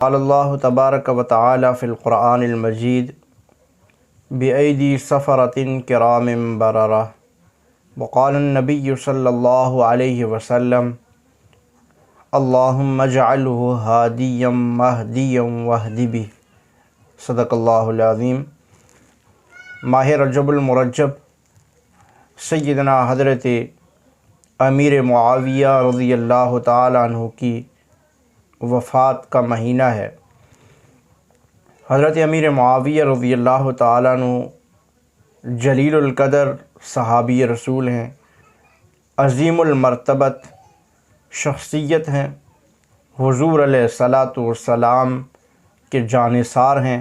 قال اللہ تبارک و تعالی فی القرآن المجید بأیدی سفرۃ کرام بررہ وقال النبی صلی اللہ علیہ وسلم اللہم اجعلہ ہادیا مہدیا واہد بہ۔ صدق اللہ العظیم۔ ماہ رجب المرجب سیدنا حضرت امیر معاویہ رضی اللہ تعالیٰ عنہ کی وفات کا مہینہ ہے۔ حضرت امیر معاویہ رضی اللہ تعالیٰ عنہ جلیل القدر صحابی رسول ہیں، عظیم المرتبت شخصیت ہیں، حضور علیہ الصلاۃ والسلام کے جانثار ہیں،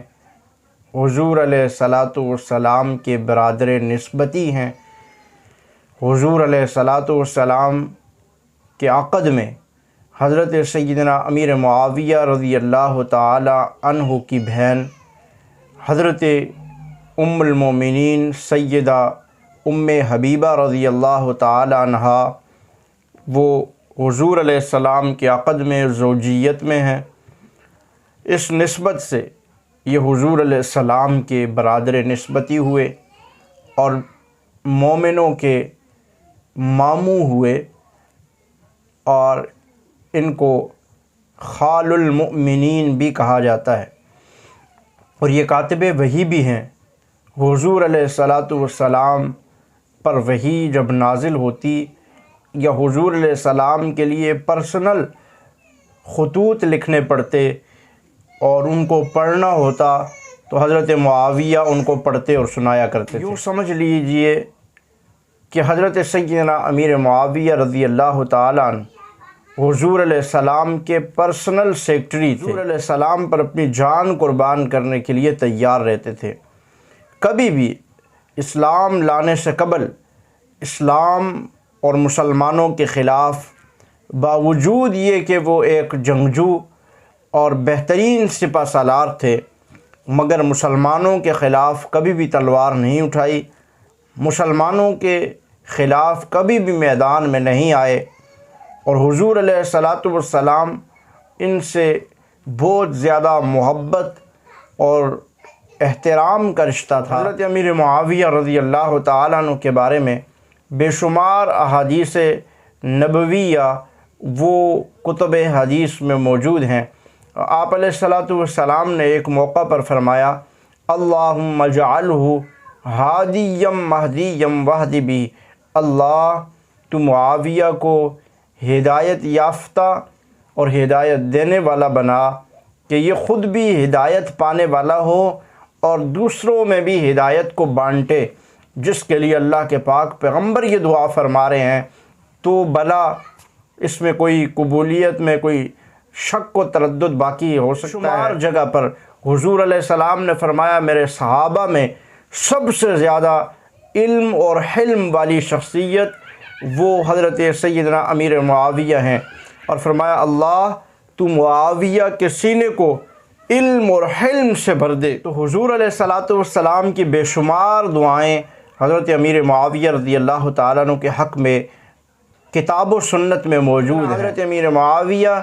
حضور علیہ الصلاۃ والسلام کے برادر نسبتی ہیں، حضور علیہ الصلاۃ والسلام کے عقد میں حضرت سیدنا امیر معاویہ رضی اللہ تعالی عنہ کی بہن حضرت ام المومنین سیدہ ام حبیبہ رضی اللہ تعالی عنہا وہ حضور علیہ السلام کے عقد میں زوجیت میں ہیں۔ اس نسبت سے یہ حضور علیہ السلام کے برادر نسبتی ہوئے اور مومنوں کے ماموں ہوئے، اور ان کو خال المؤمنین بھی کہا جاتا ہے، اور یہ کاتب وحی بھی ہیں۔ حضور علیہ الصلاۃ والسلام پر وحی جب نازل ہوتی یا حضور علیہ السلام کے لیے پرسنل خطوط لکھنے پڑتے اور ان کو پڑھنا ہوتا تو حضرت معاویہ ان کو پڑھتے اور سنایا کرتے تھے۔ یوں سمجھ لیجئے کہ حضرت سیدنا امیر معاویہ رضی اللہ تعالیٰ عنہ حضور علیہ السلام کے پرسنل سیکرٹری تھے۔ حضور علیہ السلام پر اپنی جان قربان کرنے کے لیے تیار رہتے تھے۔ کبھی بھی اسلام لانے سے قبل اسلام اور مسلمانوں کے خلاف، باوجود یہ کہ وہ ایک جنگجو اور بہترین سپہ سالار تھے، مگر مسلمانوں کے خلاف کبھی بھی تلوار نہیں اٹھائی، مسلمانوں کے خلاف کبھی بھی میدان میں نہیں آئے، اور حضور علیہ الصلاۃ والسلام ان سے بہت زیادہ محبت اور احترام کا رشتہ تھا۔ حضرت امیر معاویہ رضی اللہ تعالیٰ عنہ کے بارے میں بے شمار احادیث نبویہ وہ کتب حدیث میں موجود ہیں۔ آپ علیہ الصلاۃ والسلام نے ایک موقع پر فرمایا اللہم اجعلہ ہادیا مہدیا واہد بہ، اللہ تو معاویہ کو ہدایت یافتہ اور ہدایت دینے والا بنا کہ یہ خود بھی ہدایت پانے والا ہو اور دوسروں میں بھی ہدایت کو بانٹے، جس کے لیے اللہ کے پاک پیغمبر یہ دعا فرما رہے ہیں تو بلا اس میں کوئی قبولیت میں کوئی شک و تردد باقی ہو سکتا ہے۔ شمار جگہ پر حضور علیہ السلام نے فرمایا میرے صحابہ میں سب سے زیادہ علم اور حلم والی شخصیت وہ حضرت سیدنا امیر معاویہ ہیں، اور فرمایا اللہ تو معاویہ کے سینے کو علم اور حلم سے بھر دے۔ تو حضور علیہ الصلاۃ والسلام کی بے شمار دعائیں حضرت امیر معاویہ رضی اللہ تعالیٰ عنہ کے حق میں کتاب و سنت میں موجود ہیں۔ حضرت امیر معاویہ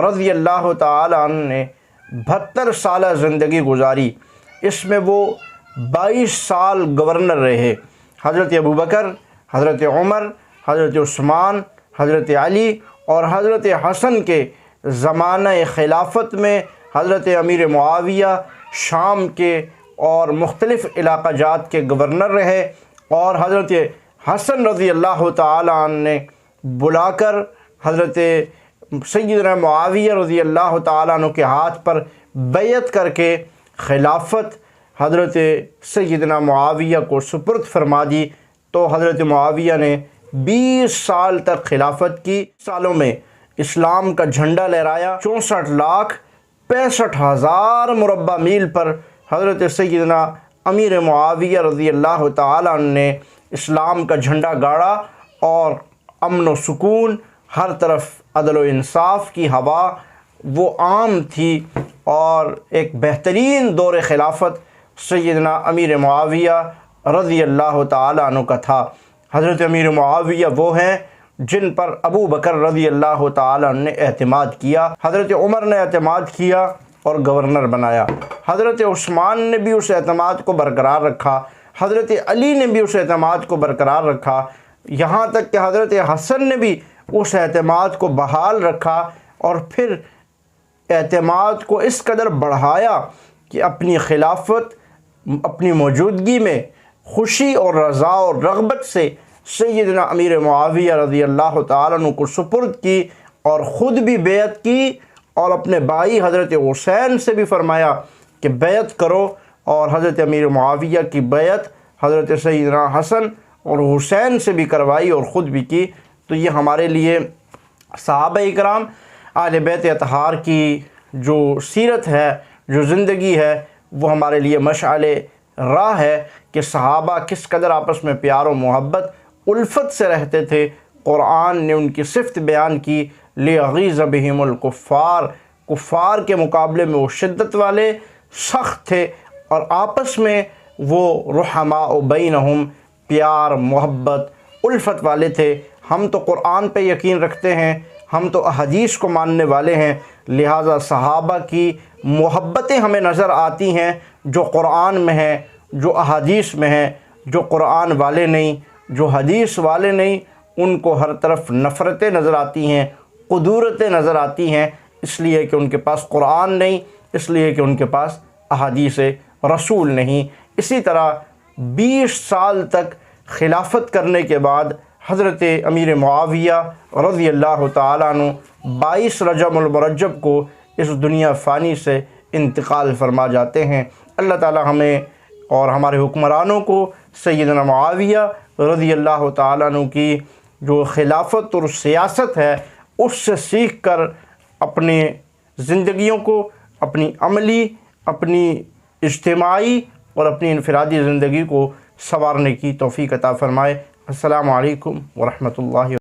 رضی اللہ تعالیٰ عنہ نے 72 سالہ زندگی گزاری، اس میں وہ 22 سال گورنر رہے۔ حضرت ابوبکر، حضرت عمر، حضرت عثمان، حضرت علی اور حضرت حسن کے زمانہ خلافت میں حضرت امیر معاویہ شام کے اور مختلف علاقہ جات کے گورنر رہے، اور حضرت حسن رضی اللہ تعالیٰ عنہ نے بلا کر حضرت سیدنا معاویہ رضی اللہ تعالیٰ عنہ کے ہاتھ پر بیعت کر کے خلافت حضرت سیدنا معاویہ کو سپرد فرما دی۔ تو حضرت معاویہ نے 20 سال تک خلافت کی، سالوں میں اسلام کا جھنڈا لہرایا۔ 64,65,000 مربع میل پر حضرت سیدنا امیر معاویہ رضی اللہ تعالیٰ عنہ نے اسلام کا جھنڈا گاڑا، اور امن و سکون، ہر طرف عدل و انصاف کی ہوا وہ عام تھی، اور ایک بہترین دور خلافت سیدنا امیر معاویہ رضی اللہ تعالیٰ عنہ کا تھا۔ حضرت امیر معاویہ وہ ہیں جن پر ابو بکر رضی اللہ تعالیٰ عنہ نے اعتماد کیا، حضرت عمر نے اعتماد کیا، اور گورنر بنایا۔ حضرت عثمان نے بھی اس اعتماد کو برقرار رکھا، حضرت علی نے بھی اس اعتماد کو برقرار رکھا، یہاں تک کہ حضرت حسن نے بھی اس اعتماد کو بحال رکھا، اور پھر اعتماد کو اس قدر بڑھایا کہ اپنی خلافت، اپنی موجودگی میں خوشی اور رضا اور رغبت سے سیدنا امیر معاویہ رضی اللہ تعالیٰ عنہ کو سپرد کی، اور خود بھی بیعت کی، اور اپنے بھائی حضرت حسین سے بھی فرمایا کہ بیعت کرو، اور حضرت امیر معاویہ کی بیعت حضرت سیدنا حسن اور حسین سے بھی کروائی اور خود بھی کی۔ تو یہ ہمارے لیے صحابہ اکرام اہل بیت اطہار کی جو سیرت ہے، جو زندگی ہے، وہ ہمارے لیے مشعل راہ ہے کہ صحابہ کس قدر آپس میں پیار و محبت، الفت سے رہتے تھے۔ قرآن نے ان کی صفت بیان کی، لِیَغِیظَ بِهِمُ الْکُفَّارِ، کفار کے مقابلے میں وہ شدت والے، سخت تھے، اور آپس میں وہ رحماء بینہم، پیار، محبت، الفت والے تھے۔ ہم تو قرآن پہ یقین رکھتے ہیں، ہم تو احادیث کو ماننے والے ہیں، لہٰذا صحابہ کی محبتیں ہمیں نظر آتی ہیں جو قرآن میں ہیں، جو احادیث میں ہیں۔ جو قرآن والے نہیں، جو حدیث والے نہیں، ان کو ہر طرف نفرتیں نظر آتی ہیں، قدورتیں نظر آتی ہیں، اس لیے کہ ان کے پاس قرآن نہیں، اس لیے کہ ان کے پاس احادیث رسول نہیں۔ اسی طرح 20 سال تک خلافت کرنے کے بعد حضرت امیر معاویہ رضی اللہ تعالیٰ عنہ 22 رجب المرجب کو اس دنیا فانی سے انتقال فرما جاتے ہیں۔ اللہ تعالیٰ ہمیں اور ہمارے حکمرانوں کو سیدنا معاویہ رضی اللہ تعالیٰ عنہ کی جو خلافت اور سیاست ہے اس سے سیکھ کر اپنی زندگیوں کو، اپنی عملی، اپنی اجتماعی اور اپنی انفرادی زندگی کو سنوارنے کی توفیق عطا فرمائے۔ السلام علیکم ورحمۃ اللہ۔